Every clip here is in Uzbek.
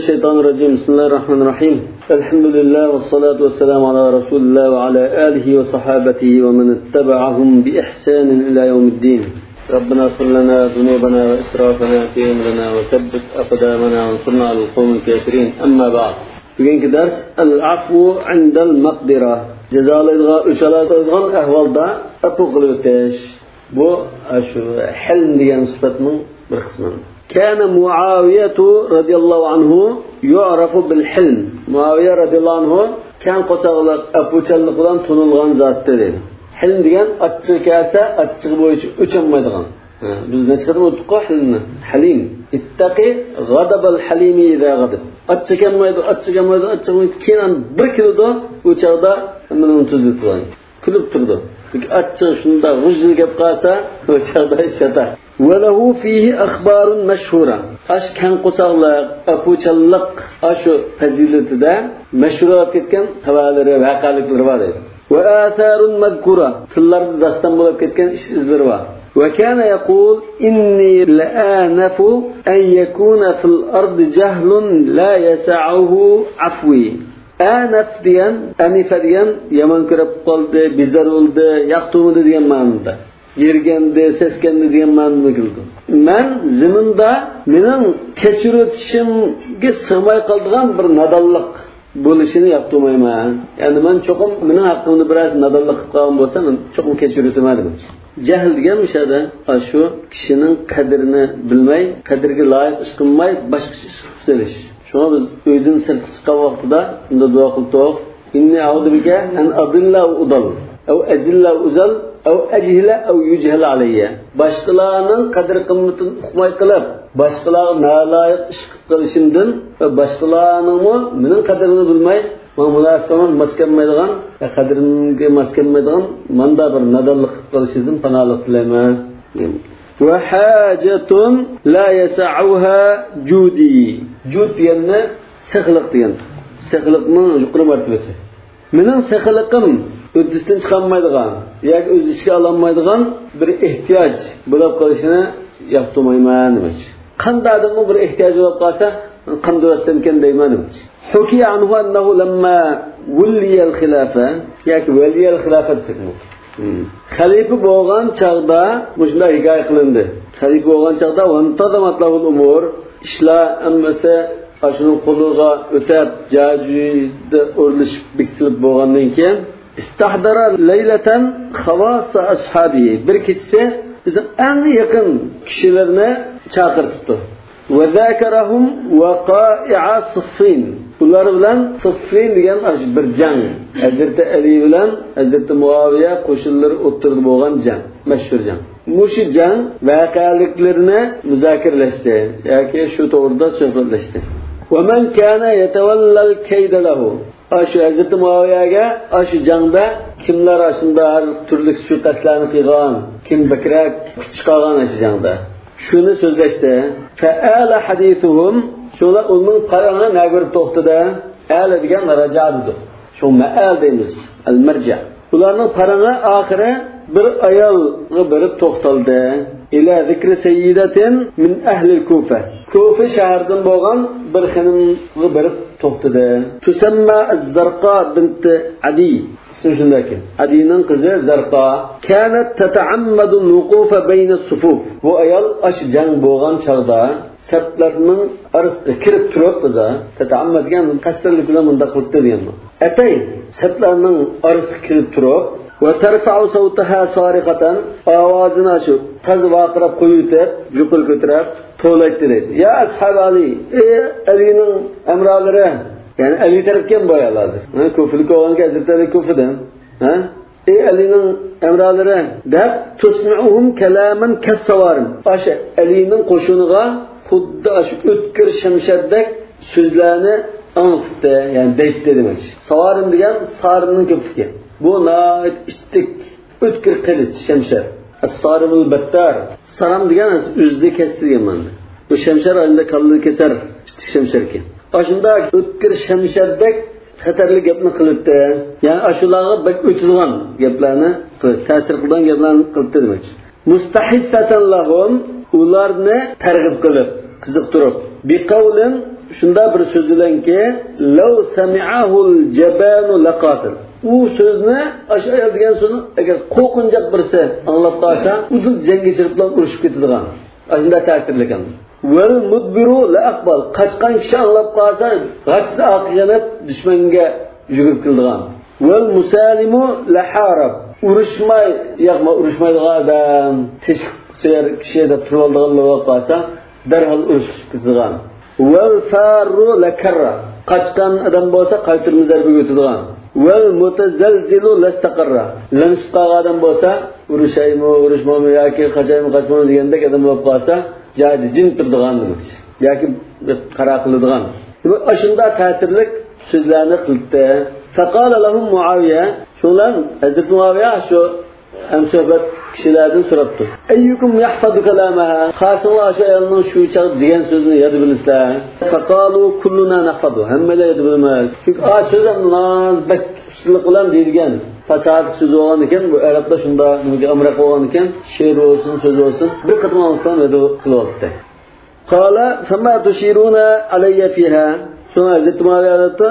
الشيطان الرجيم. بسم الله الرحمن الرحيم. الحمد لله والصلاة والسلام على رسول الله وعلى آله وصحابته ومن اتبعهم بإحسان إلى يوم الدين. ربنا اغفر لنا ذنوبنا وإسرافنا في أمرنا وثبت أقدامنا وانصرنا على القوم الكافرين. أما بعد. Bugünkü ders el-afvu indel maqdira. Cezalaydigan, uçalaydigan ahvalda afu qilib o'tish. Bu shu hilm degan sifatning bir qismi. Kana Muaviya radhiyallohu anhu yu'rafu bil hilm. Muaviya radhiyallohu anhu kan qosaqliq, afuchallik bilan tunilgan zot dedi. Hilm degan achchiq kelsa, achchiq bo'yicha o'chanmaydigan. Biz nechqadar o'tib hilmni? Halim. Ittaqi ghadabal halimi idza ghadab. Achchiq keyin bir kildo u chaqda nimani unutib qo'ygan. Kulib turdi. Achchiq shunda g'ujil gap qilsa, u chaqda shata. وله فيه أخبار مشهورة. أش كان قصاغلا أفوشالق أشو فزيلتدا مشهورة كتكن توالر وعقالك الرواده. وآثار مذكورة تلر دستنبول كتكن إزبروا. وكان يقول إني لآنف أن يكون في الأرض جهل لا يسعه عفوي. آنف ديان أنف ديان يمن كرب قلد بزرولد يقتومد ديان مانده. Yergende, seskende degan ma'noda keldi. Men ziminda mening kechirib o'tishimga sig'may qolgan bir nadonlik bo'lishini yoqtirmayman. Ya'ni men cho'qim mening haqqimda biroz nadonlik qilib qolgan bo'lsa, men cho'qim kechirib o'tmadim. Jahl degan mishada shu kishining qadrini bilmay, qadriga loyiq ish qilmay, boshqa ish qilib serish. Shuna biz uydan sirtga chiqqan vaqtida unda duo qildik. Inni a'udhu bika an adilla wa udal. أو أجل أزل أو أجهل أو يجهل علي. Başkalarının kadir kıymetini ukmay kılıp, başkalarının nalayık iş kılışından ve başkalarının benim kaderini bilmey, münasebetime maskenmeydiğen, kaderini maskenmeydiğen, manda bir nadarlık kılışından panalık dileme. Ve hacetun la yesa'uha cudi. Cud diyenine sıkılık diyen. Sıkılıkның yukarı mertebesi. Benim sıkılığım ödüsünü çıkarmaydıgan, yani öz işe alamaydıgan bir ihtiyaç bulup kalışını yaptırmayman demek. Qanday adamın bir ihtiyacı bulup kalsa, qanday östemken deyman demek. Hukiye anhu ennehu lemma vulliyel khilafe, yani veliyel khilafe desek mi? Halife boğan çağda, bu şunda hikaye kılındı. Halife boğan çağda, vantadamat lahul umur, işler emmese, aşının koluğa ötep, cacide örülüşüp bitilip boğandan keyin İstahdara leyleten havasa ashabi. Bir kişi bizim en yakın kişilerine çağırtıptı. Ve zakarahum vaqa'i'a Siffin. Bunlar bilen Siffin degan bir jang. Hazreti Ali bilen Hazreti Muaviye koşulları oturdu boğan jang, meşhur jang. Muşu jang vaqaliklerini müzakireleşti. Yani şu to'g'rida suhbatleşti. Ve men kana yetevallal kayda lahu. Aşı Hazreti Muaviye'ge aşı jangda kimler aslında her türlü suikastlarını qilgan, kim bakrak chiqargan aşı jangda. Şunu sözleşti. Fa'ala hadithuhum, şolar onun qarağına nagir to'xtadi. Ala degan rajadudur. Şu ma'al deymiz, al-marja. Ularning qarağına axiri bir ayolga berib to'xtaldi. İla zikri sayyidatin min ahli al-Kufa. Kufa shahridan bo'lgan bir xonimga berib to'xtadi. Tusamma az-Zarqa bint Adi. İsmi shundaki. Adining qizi Zarqa kanat tata'ammadu al-wuqufa bayna as-sufuf. Bu ayol ash jang bo'lgan chaqda saflarning orasiga kirib turib biza tata'ammad degan qasdlik bilan bunda qildi deganman. Atay saflarning orasiga kirib turib ve terfa'u savtaha sarikatan avazını şu taz vaqirab qo'yib yuqur ko'tarib to'laydi dedi. Ya ashab Ali, Alining amralari, yani Ali tarafdan bo'yaladir. Ko'flik olganga Hazrati ko'fidan, Alining amralari deb tusmi'uhum kalaman kassawarim. O'sha Alining qo'shiniga xuddi shu o'tkir shamshaddek so'zlarni anlatdi, yani deydi demek. Savarim degan sarning ko'pligi. Bu nait istik o'tkir qilich shamshar. As-sarimul battar. Saram degan o'zida kesilgan manda. Bu shamshar oyunda kalli kesar shamshar ekan. Ashunda o'tkir shamshardek xatarli gapni qilibdi. Ya'ni ashularga bak o'tizgan gaplarni, ta'sir qilgan gaplarni qilibdi demak. Mustahissatan lahum ularni targ'ib qilib, qiziqtirib, biqawlin shunda bir so'z bilanki law sami'ahul jabanu laqatil. U so'zni ash ayol degan so'zni agar qo'rqinchoq birisi anglab qolsa, uzun jangga chiqib bilan urushib ketadigan. Ashunda ta'kidlagan. Wal mudbiru la aqbal. Qachgan kishi anglab qolsa, g'achsa aqilib dushmanga yugurib keladigan. Wal musalimu la harab. Urushmaydigan odam, teshik suyar kishi deb turib oladigan qolsa, darhol urushib ketadigan. Wal faru la karra. Qachgan odam bo'lsa, qaytirma zarba o'tadigan. Wal mutazalzilu lastaqarra. Lanishqa odam bo'lsa, urushmaymi yoki qachmaymi degandek odam bo'lib qolsa, jadi jin turadigan demak. Yoki qara qiladigan. Shunda ta'sirlik so'zlarni qildi. Faqala lahum Muaviya, shundan Hazrat Muaviya shu hamsohbat kishilardan so'rabdi. Ayyukum yahfadu kalamaha? Qarsinglar shu ayolning shu chaq degan so'zni yod bilasizlar. Faqalu kulluna nahfadu. Hammalar yod bilamiz. Chunki so'zlar bak ustilik bilan deyilgan fasad so'z bo'lgan ekan, bu arabda shunda nimaga amroq bo'lgan ekan, she'r bo'lsin, so'z bo'lsin, bir qatm olsam yod qilyapti. Qala fama tushiruna alayya fiha? Sonra Hazreti Muaviya aytdi,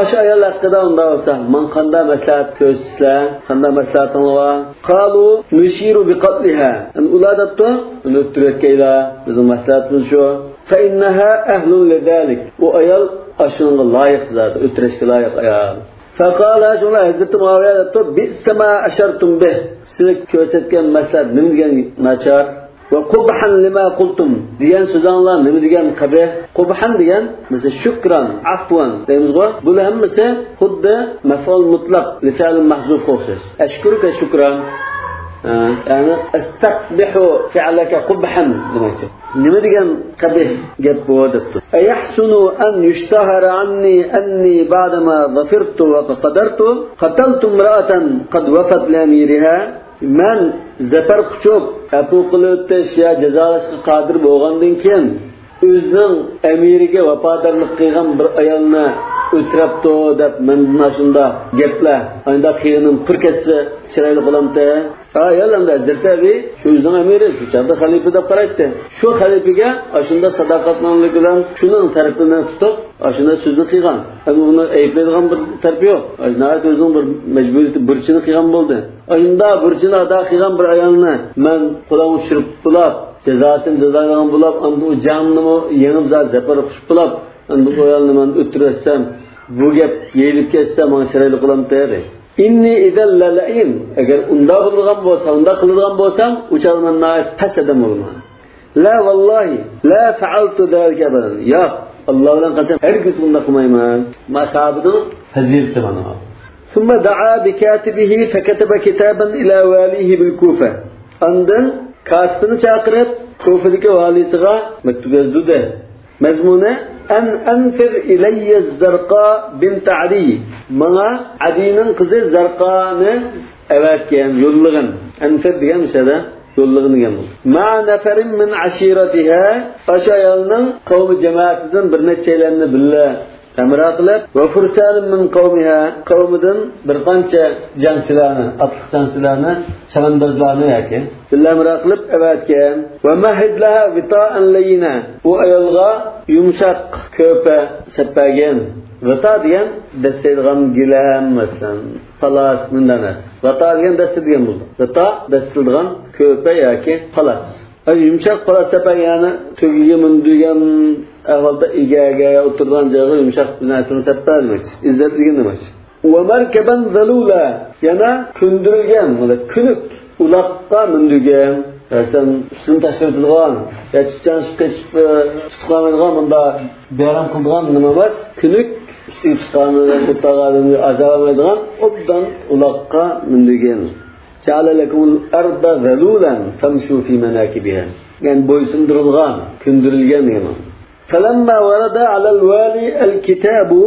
"Aş ayol haqida unda bo'lsa, men qanday maslahat ko'rsizlar, qanday maslahatingiz bor?" Qalu nushiru biqatliha. Ular aytdi, "O'ltirayotgaylar, bizning maslahatimiz shu. Fa innaha ahlun lidalik." U ayol ashunga loyiq zot, o'tirishga loyiq ayol. Faqala shuna Hazreti Muaviya aytdi, "Bisma ashartum bih." Siz ko'rsatgan maslahat nima degan nachar? Ve qubhan lima qultum degan so'zlar nima degan qabih? Qubhan degan mesela shukran, afwan deymiz-ku. Bu hammasi xuddi maf'ul mutlaq li fi'l mahzuf o'xshash. Ashkuruka shukran. Yani astaqbihu fi'laka qubhan demakchi. Nima degan qabih gap bu debdi. Ayahsunu an yushtahara anni ba'dama zafirtu wa qadartu qataltu imra'atan qad wafat li amiriha. Men zafar quchib, apu qilib o'tish ya jazolashga qodir bo'lgandan keyin o'zining amiriga vafodorlik qilgan bir ayolni o'tiribdi deb men mana shunda gaplar, unda qiyinim turkatsa chiroyli bo'lamdi. Ayol hamda Hazrati shu o'zining amiri, shu chaqda xalifa deb qaraydi. Shu xalifaga shunda sadoqatmanlik bilan shuning tarafini tutib, shunda so'zni qilgan. Uni ayblaydigan bir taraf yo'q. Ajnat o'zining bir majburiyati burchini qilgan bo'ldi. Shunda burchini ado qilgan bir ayolni men qo'lan ushirib bulab, jazolaydigan bo'lib, endi u jannimi yengib zafar qushib bulab, endi bu ayolni men o'tiratsam, bu gap yeyilib ketsa, men chiroyli qilamdi dedi. Inni idan lalain. Agar unda bo'lgan bo'lsa, unda qiladigan bo'lsam, uchalmanna past odam bo'laman. La vallahi, la fa'altu zalika abadan. Yo'q, Alloh bilan qasam, hargiz unda qilmayman. Masabini hazirti mana. Thumma da'a bi katibihi fakataba kitaban ila walihi bil Kufa. Ondan katibini chaqirib, Kufadagi valisiga maktub yozdi. Mazmuni an anfir ilayya Zarqa bint Ali. Mana Alining qizi Zarqani avatgan, yo'llagan. Anfir degan misada yo'llagan degan bu. Ma nafarin min ashiratiha, ashayalning qavmi jamoatidan bir nechalarni billa hamroh qilib, va fursalun min qawmiha, qavmidan bir qancha jangchilarni, atliq jangchilarni, chavandozlarni yoki billa hamroh qilib avatgan. Va mahidlaha vita'an layna. U ayolga yumshoq ko'pa sapagan. Vita degan dastilgan gilam masalan, palas bundanas. Vita degan dastilgan bo'ldi. Vita dastilgan ko'pa yoki palas. Yumshoq palas sapagani tugiga mindigan ahvolda egaga o'tirgan joyga yumshoq narsani sapar demak. Izzat degan demak. Va markaban zalula, yana kundirilgan, mana kunuk uloqqa mindigan. Sen shuni tashkilotgan, yachichan chiqib chiqamaydigan bunda bayram qilgan nima emas, kunuk chiqqanidan o'tag'ani azamaydigan obdan uloqqa mindigan. Ja'ala lakumul arda zalulan famshu fi manakibiha. Yani bo'ysundirilgan, kundirilgan degan. Falamma warada 'ala al-wali al-kitabu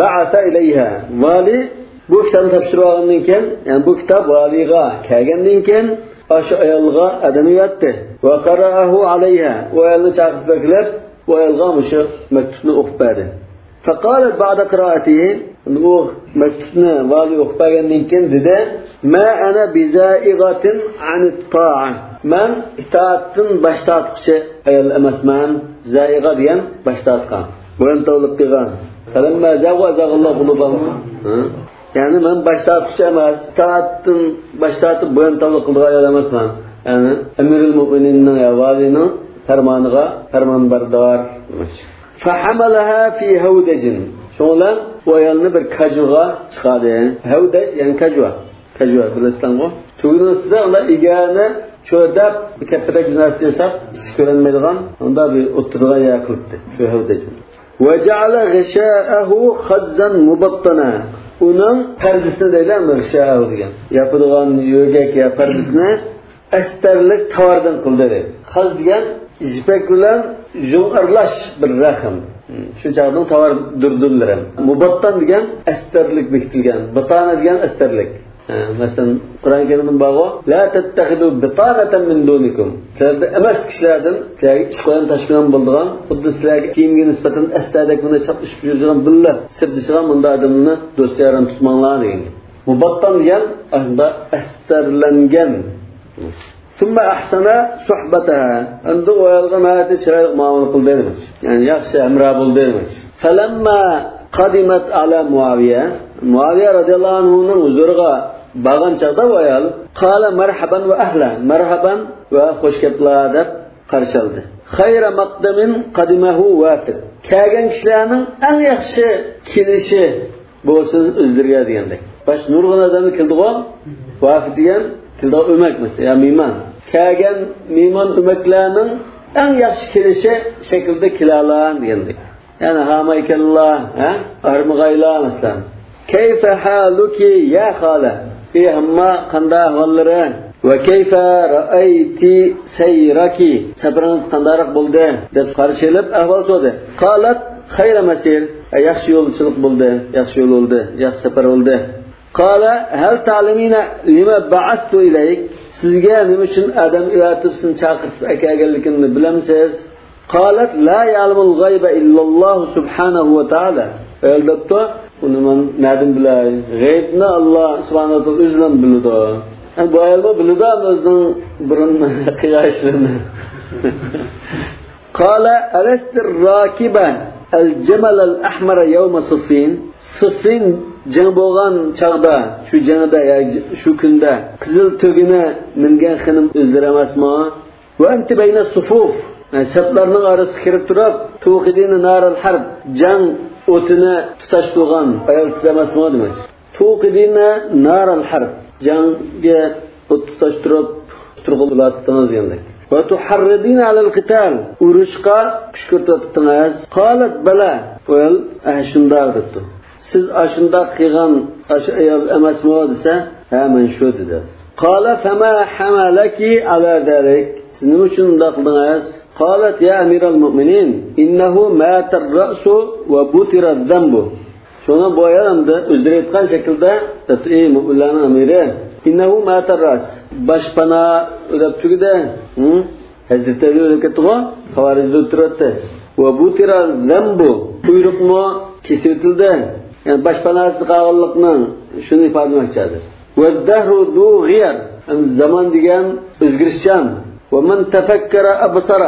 ba'atha ilayha. Vali bu kitobni topshirgandan keyin, yani bu kitob valiga kelgandan keyin ash ayolga adamiyatdi. Va qara'ahu 'alayha. Va ayolni chaqirib beklab, va ayolga mushu maktubni o'qib berdi. Faqalat ba'da qira'atihi, u maktubni vali o'qib bergandan keyin dedi: "Ma ana bizaigatin 'anit ta'a." Men itoatdan bosh tortquchi ayol emasman. Zaiga degan bosh tortgan. bo'yin tovliq qilgan. Falamma jawwazahu Allahu qulubahum. Ya'ni men başlatquchi emas, taatdan başlatib bo'yin tovliq qilgan emasman. Ya'ni Amirul Mu'mininning avalining farmoniga farmonbardor emas. Fahamalaha fi hawdajin. Şo'lan o'yalni bir kajuga chiqadi. Hawdaj yani kajwa. Kajwa bilasizmi? Tugunusida ular egani cho'dab kattaroq narsa yasab, ish ko'rinmaydigan, unda bir o'tirga yaqilibdi. Shu hawdajin. Wa ja'ala ghisha'ahu khazzan mubattana. Uning pardasini deyiladi ghisha'ahu degan. Yapilgan yo'gak ya pardasini astarlik tovardan qildi. Khaz degan ipak bilan jo'narlash bir raqam. Shu chaqdan tovar durdurlar. Mubattan degan astarlik bekitilgan. Batana degan astarlik. Masalan, Qur'on Karimda bor, la tattakhidu bitanatan min dunikum. Sizlarda emas kishilardan, sizlarga ish qo'yan tashbihan bo'ldigan, xuddi sizlarga kiyimga nisbatan astadek buni chaqishib yurgan billar, sirdishgan bunda odamni do'stlarini tutmanglar degan. Mubattan degan unda astarlangan. Thumma ahsana suhbataha. Unda o'yalgan hayoti chiroyli muomala qildi demak. Ya'ni yaxshi amra bo'ldi demak. Falamma qadimat ala Muaviya radhiyallohu anhuning huzuriga borgan chaqda o'yal qala marhaban va ahlan. Marhaban va xush keliblar deb qarshi oldi. Khayra maqdamin qadimahu wafid. Kelgan kishilarning eng yaxshi kelishi bo'lsin o'zlariga degandek. Bash nurg'un odamni keldi-ku, wafid degan tilda o'mak mesela, ya mehmon. Kelgan mehmon o'maklarning eng yaxshi kelishi shaklda kelalar degandek. Yani hamaykallah, armagayla mesela. Keyfe haluki ya khala? Ey hamma qanday ahvollari? Va keyfe ra'ayti sayraki? Sabrınız qandayroq bo'ldi? deb qarshilib ahvol so'radi. Qalat khayra masir. Yaxshi yo'lchilik bo'ldi, yaxshi yo'l bo'ldi, yaxshi safar bo'ldi. Qala hal ta'limina lima ba'attu ilayk? Sizga nima uchun adam ilatibsin chaqirib akaganligini bilamsiz? Qalat la ya'lamul g'ayba illalloh subhanahu va ta'ala. Albatta, uni men nadim bilay. G'aybni Alloh subhanahu va ta'ala o'zidan biladi. Bu ayollar biladi o'zining burun qiyashini. Qala alastir rakiba al-jamal al-ahmar yawm Siffin. Siffin jang bo'lgan chaqda, shu jangda, shu kunda qizil tugini mingan xinim o'zlari emasmi? Va anti bayna sufuf. Saflarning orasiga kirib turib, tuqidini naral harb, jang o'tini tutash turgan ayol siz emasmi demak. Tuqidini naral harb, jangga o't tutash turib turg'ulatdingiz deganlar. Va tuharridina alal qital, urushqa kuch ko'rsatdingiz. Qalat bala, o'l shunda debdi. Siz ashunda qilgan ayol emasmi desa, ha men shu dedi. Qala fama hamalaki ala dalik? Siz nima uchun unda qildingiz? قالت يا أمير المؤمنين إنه مات الرأس وبتر الذنب. شونا بويان ده أزريت قال شكل ده تطيع مؤمنان أميره. إنه مات الرأس. باش بنا ودبتو كده. حزت تلو كتوه خوارج دو ترته. وبتر الذنب. kuyruk mu kesildi. Yani baş bana sıkağırlıkla şunu ifade etmektedir. Ve dehru du gıyar. Zaman diyen özgürüşcan. ومن تفكر أبصر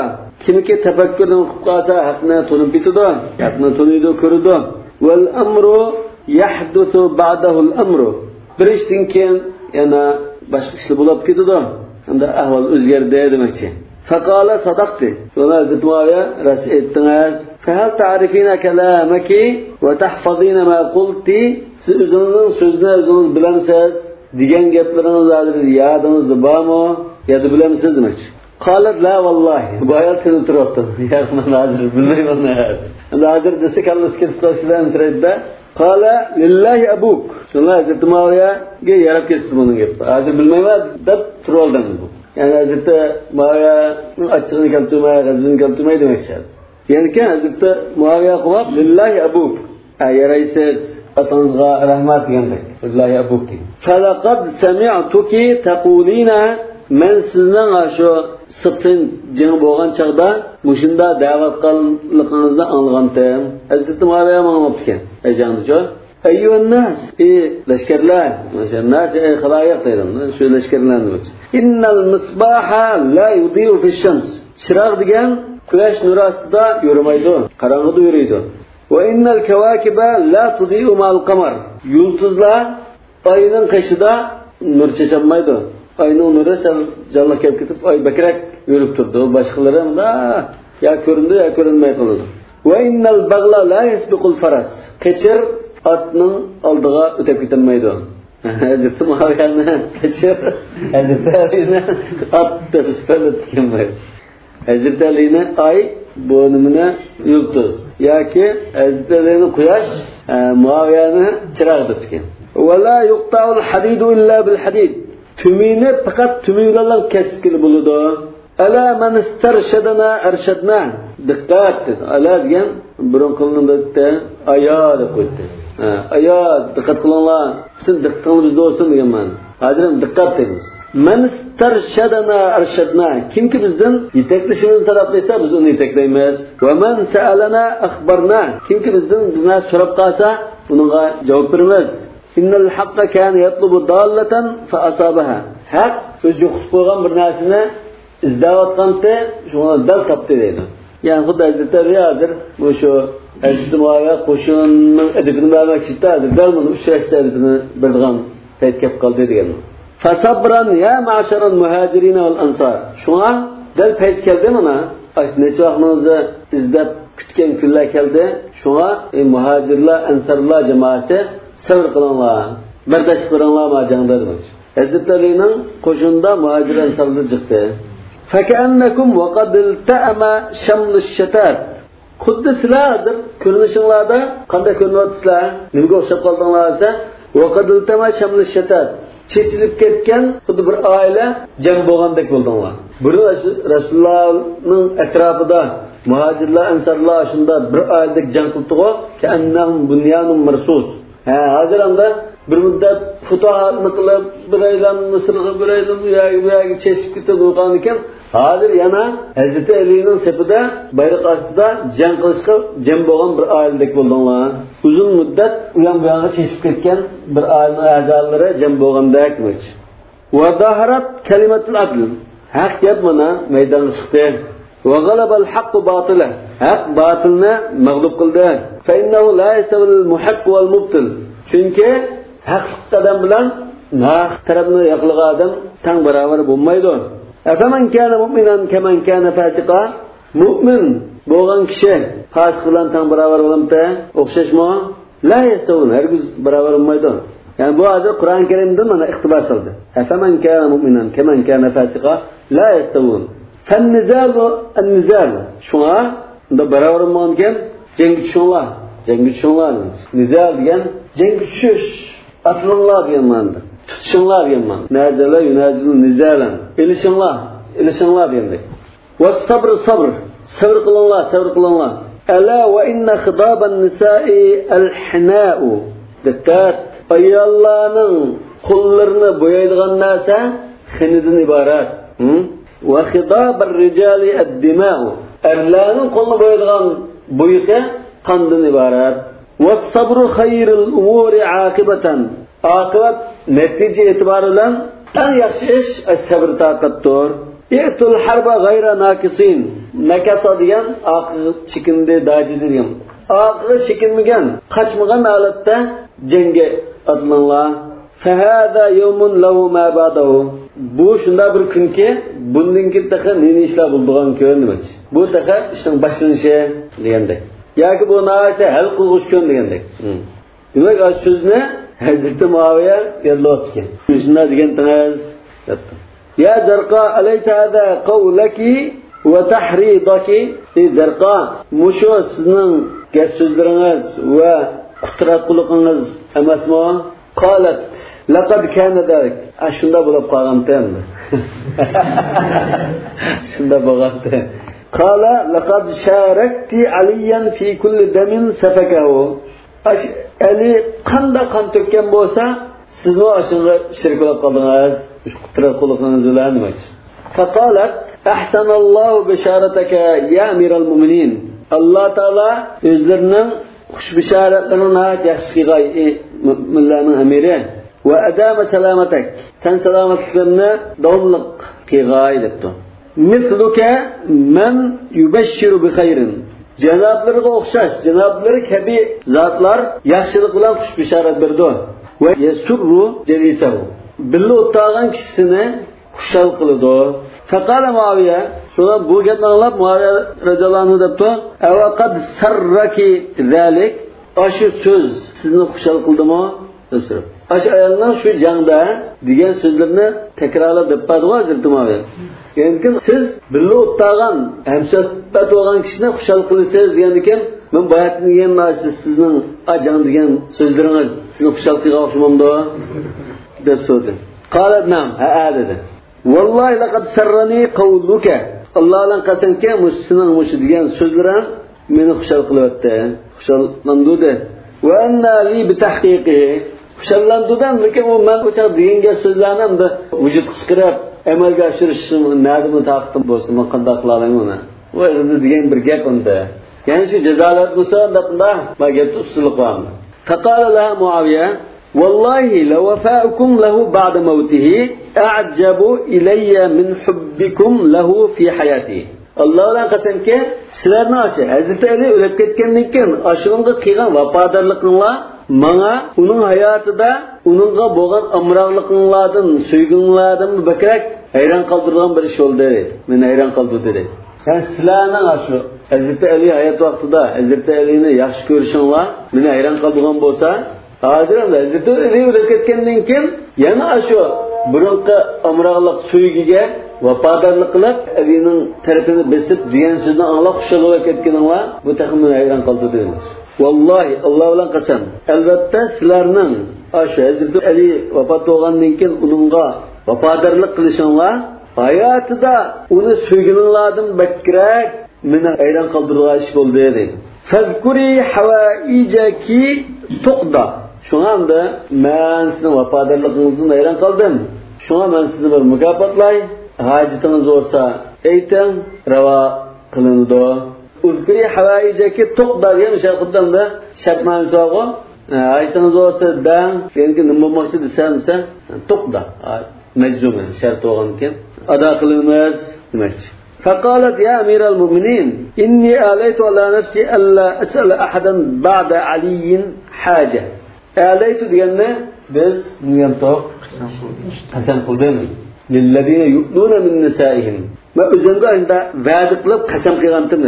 kimki tefekkürden kılsa hakkını tanıp bitiyor, hakkını tanıydı, körüdü. Vel amru yahdusu ba'dahul amru. Bir işten keyin yana başka işler bulup gidiyor. Hem de ahval özgerdi demekçi. Fakala sadaqti. Sonra Hazreti Muaviye ras ettiniz. Fehal ta'rifina kelamaki ve tahfazina ma qulti. Siz özünüzün sözünü özünüz bilemsiz. Digen gaplarınız yadınızda barmı? Ya da bilemsiz demekçi. Qalat la vallahi. Bu ayol tini turibdi. Yaxman hozir bilmayman nahar. Endi hozir desa kallas ketib qolishdan turibdi. Qala lillahi abuk. Shunday Hazrat Muaviyaga yarab ketdi buning gapi. Hozir bilmayman deb turoldim bu. Yani Hazrat Muaviya achchig'ini keltirmay, g'azabini keltirmay demoqchi. Yani ki Hazrat Muaviya qilib lillahi abuk. Yaraysiz atangizga rahmat degandek. Lillahi abuk. Falaqad sami'tuki taqulina men sizning shu Siffin jang bo'lgan chaqda mushunda da'vat qilganligingizni anglagandim. Hazrat Muaviya ma'lumot ekan. Ayjandicho. Ayyuhan nas, lashkarlar, mashallah, xaloyiq dedim. Shu lashkarlarni. Innal misbaha la yudiu fi shams. Chiroq degan Quyosh nuri ostida yurmaydi, qorong'ida yuradi. Va innal kawakiba la tudi'u ma'al qamar. Yulduzlar oyning qishida nur chechammaydi. Oyning nuri jalla kelib ketib, oy bakrak yurib turdi. Boshqalari bunda ya ko'rindi ya ko'rinmay qoladi. Va innal bagla la yasbiqul faras. Keçir atning oldiga o'tib ketolmaydi. Hazreti Muhammed'ni keçir, Hazreti Ali'ni at tepsipalat kelmaydi. Hazreti Ali'ni ay bo'ynimini yulduz yoki Hazreti Ali'ni quyosh Muaviyani chiroq deb ekan. Va la yuqta'ul hadidu illa bil hadid. Tumini faqat tumi bilan keskil bo'ladi. Ala man istarshadana arshadna. Diqqat dedi. Ala degan burun qilinibdi, ayo deb qo'ydi. Ayo diqqat qilinglar. Sizin diqqatingiz bo'lsin degan ma'no. Hozir diqqat deymiz. Man istarshadana arshadna. Kimki bizdan yetaklashimizni talab qilsa, biz uni yetaklaymiz. Va man sa'alana akhbarna. Kimki bizdan bizni so'rab qolsa, unga javob beramiz. Innal haqqa kana yatlubu dallatan fa asabaha. Haq o'z yo'qib qo'ygan bir narsani izlayotganda shuni dal topdi deydi. Yani Xudo Hazretlari hozir bu shu Hazreti Muaviya qo'shinning edibini bermoqchi edi. Dal buni uchrashtirishni bilgan payt kelib qoldi degan. Fasabran ya ma'sharal muhajirin wal ansar. Shuna dal payt keldi mana. Necha vaqtimizni izlab kutgan kunlar keldi. Shuna muhajirlar, ansarlar jamoasi sabr qilinglar. Bardosh qilinglar ma jangda demoqchi. Hazretlarining qo'shinda muhajir ansarlar chiqdi. فكأنكم وقد التأم شمل الشتات. Xuddi sizlardir ko'rinishinglarda qanday ko'rinyapsizlar? Nimaga o'xshab qoldinglarsa, وقد التأم شمل الشتات. Chechilib ketgan xuddi bir oila jam bo'lgandek bo'ldinglar. Buni Rasulullohning atrofida muhojirlar, ansarlar shunda bir oiladek jang qildi-ku, ka'annahum bunyanun marsus. Hozir anda bir muddat futuhatni qilib, bir aylan Misrga, bir aylan bu yoqqa cheshib ketgan ekan. Hozir yana Hazreti Alining sepida bayroq ostida jang qilishga jam bo'lgan bir oiladek bo'ldinglar. Uzun muddat u ham bu yoqqa cheshib ketgan bir oilaning a'zolari jam bo'lgandek demoqchi. Va daharat kalimatul adl. Haq gap mana maydonga chiqdi. Va g'alabal haqqu batila. Haq batilni mag'lub qildi. Fa innahu la yastawil muhaq wal mubtil. Chunki haqli odam bilan naq tarafni yoqligan odam tang barobar bo'lmaydi. Afaman kana mu'minan kaman kana fasiqa. Mu'min bo'lgan kishi fasiq bilan tang barobar bo'lamda, o'xshashmi? La yastawun, hargiz barobar bo'lmaydi. Yani bu hozir Qur'on Karimda mana iqtibos qildi. Afaman kana mu'minan kaman kana fasiqa la yastawun. Fan-nizal an-nizal. Shuna unda barobar bo'lgan jangga tushinglar. Jangga tushinglar. Nizal degan jangga tushish. Atlanglar degan ma'noda. Tutishinglar degan ma'no. Nazala yunazilu nizalan. Ilishinglar deganday. Was-sabr sabr. Sabr qilinglar, sabr qilinglar. Ala wa inna khidaban nisa'i al-hina'u. Diqqat. Ayollarning qo'llarini bo'yaydigan narsa xinidan iborat. Va khidabar rijali ad-dima'u. Erlarning qo'lini bo'yaydigan bo'yiqi qondan iborat. Was-sabru khayrul umuri aqibatan. Aqibat natija e'tibori bilan eng yaxshi ish as-sabr taqattur. Iqtul harba g'ayra naqisin. Nakasa degan aqli chikindi daji degan. Aqli chikinmagan, qochmagan holatda jangga otlanlar. Fahada yawmun lahu ma ba'dahu. Bu shunda bir kunki, bundan keyin taqa neni ishlar bo'ldigan kun demoqchi. Bu taqa ishning boshlanishi degandek. Yoki bu nayta hal qilg'ish kun degandek. Demak, o so'zni Hazreti Muaviya yozibdi. Shunda degan tangiz debdi. Ya Zarqa alaysa hada qawlaki va tahridaki. Zarqa, mushu sizning gap so'zlaringiz va qutiraqligingiz emasmi? Qalat laqad kana dalik. Shunda bo'lib qolganda endi. Shunda bo'lganda. Qala laqad sharakti aliyan fi kulli damin safakahu. Ali qanda qon to'kkan bo'lsa, sizni ashunga shirk qilib qoldingiz. Qutiraqligingiz bilan demoqchi. Faqalat ahsanallohu bisharataka ya amiral mu'minin. Allah Taala o'zlarining xush bisharatlarini yaxshi qilg'ay mu'minlarning amiri va adama salamatak. Tan salomatligini davomliq qilg'ay debdi. misluka men yubashshiru bi khayrin. Cenablarga o'xshash, cenabları kabi zatlar yaxshilik bilan xush bishorat berdi va yasurru jalisahu. Billi o'tgan kishini xushal qiladi. Faqala Muaviya, shuna bu gapni anglab Muaviya radhiyallohu anhu debdi, "Ava qad sarraki zalik?" Ashu so'z sizni xushal qildimi? deb so'rab. Ashu ayollar shu jangda degan so'zlarni takrorlab deb berdi Hazrat Muaviya. Ya'ni siz billi o'tgan, hamsohbat bo'lgan kishini xushal qilsangiz degan ekan, men bayatni degan narsa sizning ajang degan so'zlaringiz sizni xushal qilgan o'xshamamdi deb so'radi. Qalat nam, ha dedi. Vallahi laqad sarrani qawluka. Allohdan qasamki, muslining mush degan so'zlarim meni xushal qilyapti. Xushallandu. Va anna li bi tahqiqi. Xushallandudan lekin u men o'cha degan so'zlarni endi vujud qisqirib amalga oshirishim nima taqdim bo'lsa, men qanday qilaman uni? Va endi degan bir gap unda. Ya'ni shu jazolat bo'lsa, unda mag'at usullik bor. Faqala laha Muaviya والله لوفاؤكم له بعد موته أعجب إلي من حبكم له في حياته. Allah'dan qasamki, sizlarni aşı, Hazreti Ali ölüp ketkendan keyin aşığınga qilgan vafadarlıqınla bana uning hayotida uningga bo'lgan amroqliqinglardan, suyg'inglardan bakrak hayron qoldirgan bir ish bo'ldi. Meni hayron qoldirdi. Yani sizlarning aşı, Hazreti Ali hayot vaqtida Hazreti Ali'ni yaxshi ko'rishinglar meni hayron qoldirgan bo'lsa, hozirda Hazreti Ali o'lib ketgandan keyin yana shu burunqi amroqliq suygiga vafadarlik qilib Alining tarafini besib degan so'zni anglab xushal bo'lib ketganinglar bu taxmin hayron qoldirdi. Vallahi Alloh bilan qasam, albatta sizlarning shu Hazreti Ali vafot bo'lgandan keyin uningga vafadarlik qilishinglar hayotida uni suygininglardan bakrak meni hayron qoldirgan ish bo'ldi dedi. Fazkuri hawaijaki tuqda. Şuna da ben sizin vafadarlığınızdan hayran kaldım. Şuna ben sizni bir mükafatlay. Hacetiniz olsa eytem rava kılındı. Uzkuri havaiceki tuqda diye şarkıdan da şartmanı soğu. Hacetiniz olsa ben yani nımma maçı desem tuqda. Meczumen şart olan kim? Ada kılınmaz demek. فقالت يا أمير المؤمنين إني آليت على نفسي ألا أسأل أحدا بعد علي حاجة. آليت ديالنا بس نيمتوق قسم قلبهم للذين يؤذون من نسائهم ما أذنبه عند وعد قلب قسم قيغانتم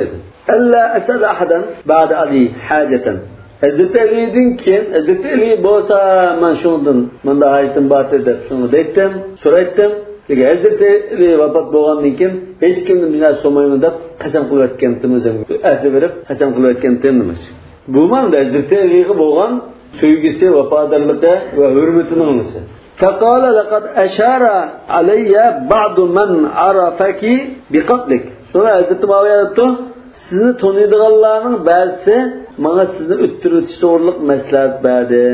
ألا أسأل أحدا بعد علي حاجة. Hazreti Ali'den kim? Hazreti Ali bolsa men şundan men de hayatım batı deb şunu deydim, so'raydim. Lekin Hazreti Ali vafot bo'lgandan keyin hech kimni bizlar so'mayman deb qasam qilayotgandim o'zim. Ahd berib qasam qilayotgandim nima? Bu manda Hazreti Aliga bo'lgan sevgisi, vafadarlığı ve hürmetinin olması. Faqala laqad ashara alayya ba'du man arafaki biqatlik. Sonra Hazreti Muaviya aytdi, sizni tanıydiganlarning ba'zisi menga sizni o'ttirib o'tishlik maslahat berdi.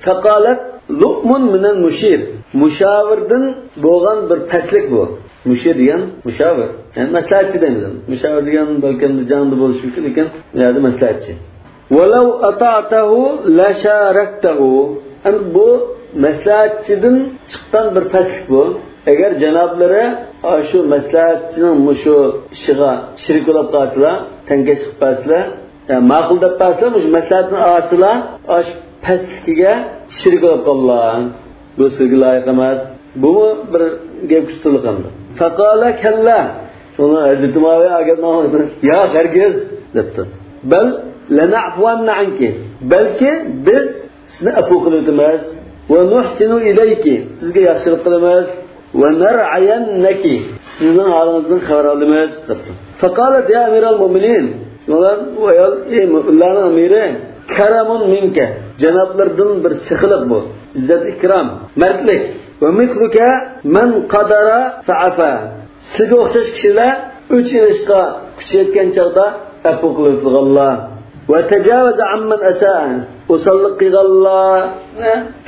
Faqalat luqmun minal mushir. Mushavirdan bo'lgan bir paslik bu. Mushir degan mushavir. Yani maslahatchi deymiz. Mushavir degan balkim jonda bo'lishi mumkin lekin yani maslahatchi. وَلَوْ أَطَعْتَهُ لَشَارَكْتَهُ. Bu maslahatchidan chiqqan bir paslik bu. Agar janoblari shu maslahatchining shu ishiga shirik bo'lib qolsalar, tangash qilib qolsalar, ma'qul deb qolsalar, shu maslahatning ortilar shu pasligiga shirik bo'lib qolgan. Bu sizga loyiq emas. Bu bir gap kutilgandi. Faqala kalla. Shuni Hazreti Muaviya agardan ya hargiz debdi. Bal lana'fuanna anki. Balki biz sizni afu qilamiz va nuhsinu ilayki. Sizga yaxshilik qilamiz va nar'ayannaki. Sizning holingizdan xabar olamiz debdi. Faqalat ya amiral mu'minin. Ular ayol ey mu'minlarning amiri karamun minka. Janoblardan bir sixilik bu. İzzat ikram, mardlik. Ve misluka man qadara fa'afa. Sizga o'xshash kishilar 3 yilga kuchayotgan chaqda afu qiladiganlar. Ve tecavüze ammen asa'a. Usallık qilganlar,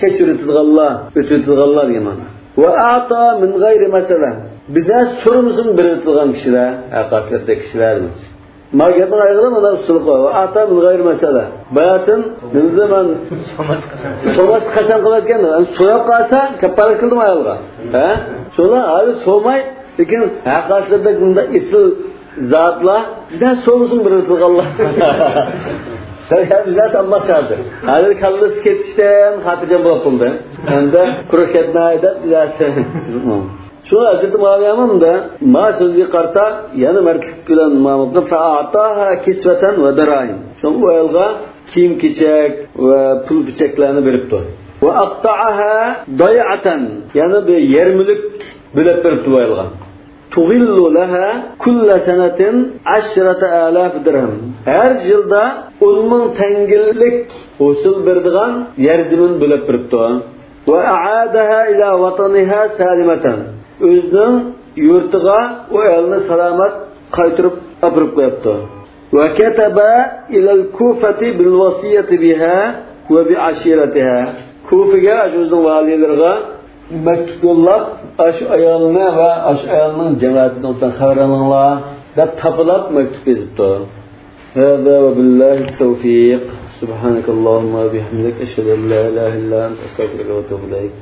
kechiriladiganlar, o'tadiganlar degan. Ve a'ta min g'ayri masala. Biza so'rimizin beriladigan kishilar, haqiqatda kishilarmiz. Mag'atni ayg'ida mana usul qo'y. Ve a'ta min g'ayri masala. Bayatın bizda men so'mas qasam qilayotgan, so'yib qolsa kappara qildim ayolga. Ha? So'la hali so'may Lekin haqiqatda bunda isl zatlar juda so'ngsin bir Allah. Bizat almashardi. Hali kallasi ketishdan xotirjam bo'lib qoldi. Endi quruq ketmaydi, bilasiz. Şu Hazreti Muaviya'mın ma sözü qarta yana mertlik bilan mamutni fa'ataha kisvatan va darahim. Şu bu ayolga kiyim kechak va pul pichaklarni beribdi. Va aqta'aha day'atan, yana bir yer mulk bilib beribdi bu ayolga. Tughillu laha kulla sanatin 10,000 dirham. Her yılda 10,000 tengillik usul berdigan yer zimin bilib beribdi. Va a'adaha ila vataniha salimatan. Özünün yurtiga o elni salomat qaytirib apirib qo'yibdi. Va kataba ila al-Kufati bil wasiyati biha va bi ashiratiha. Kufaga o'zining valilariga maktub yo'llab, ash ayolni va ash ayolning jamoatidan xabar olinglar deb tapilab maktub yozibdi. Hada va billahi tawfiq. Subhanakallahumma wa bihamdika ashhadu an la ilaha illa anta astaghfiruka wa atubu ilayk.